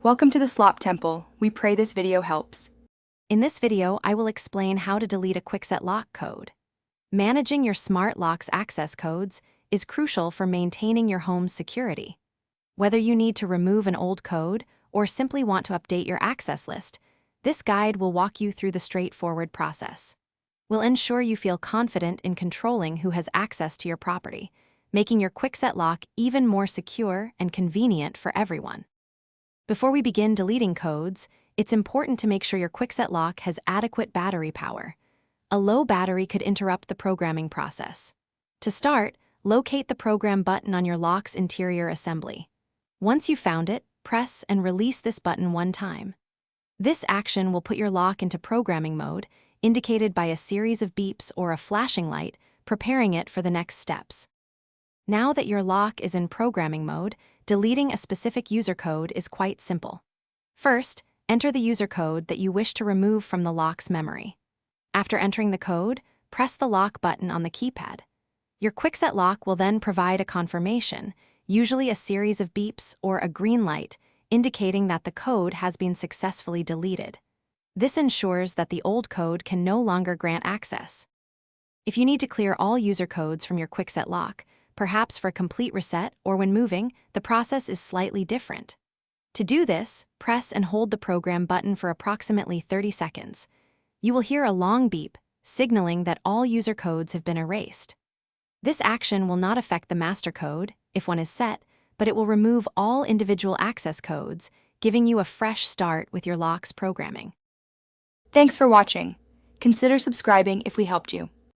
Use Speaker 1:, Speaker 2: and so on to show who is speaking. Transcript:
Speaker 1: Welcome to the Slop Temple. We pray this video helps.
Speaker 2: In this video, I will explain how to delete a Kwikset lock code. Managing your smart lock's access codes is crucial for maintaining your home's security. Whether you need to remove an old code or simply want to update your access list, this guide will walk you through the straightforward process. We'll ensure you feel confident in controlling who has access to your property, making your Kwikset lock even more secure and convenient for everyone. Before we begin deleting codes, it's important to make sure your Kwikset lock has adequate battery power. A low battery could interrupt the programming process. To start, locate the program button on your lock's interior assembly. Once you've found it, press and release this button one time. This action will put your lock into programming mode, indicated by a series of beeps or a flashing light, preparing it for the next steps. Now that your lock is in programming mode, deleting a specific user code is quite simple. First, enter the user code that you wish to remove from the lock's memory. After entering the code, press the lock button on the keypad. Your Kwikset lock will then provide a confirmation, usually a series of beeps or a green light, indicating that the code has been successfully deleted. This ensures that the old code can no longer grant access. If you need to clear all user codes from your Kwikset lock, perhaps for a complete reset or when moving, the process is slightly different. To do this, press and hold the program button for approximately 30 seconds. You will hear a long beep, signaling that all user codes have been erased. This action will not affect the master code, if one is set, but it will remove all individual access codes, giving you a fresh start with your lock's programming.
Speaker 1: Thanks for watching. Consider subscribing if we helped you.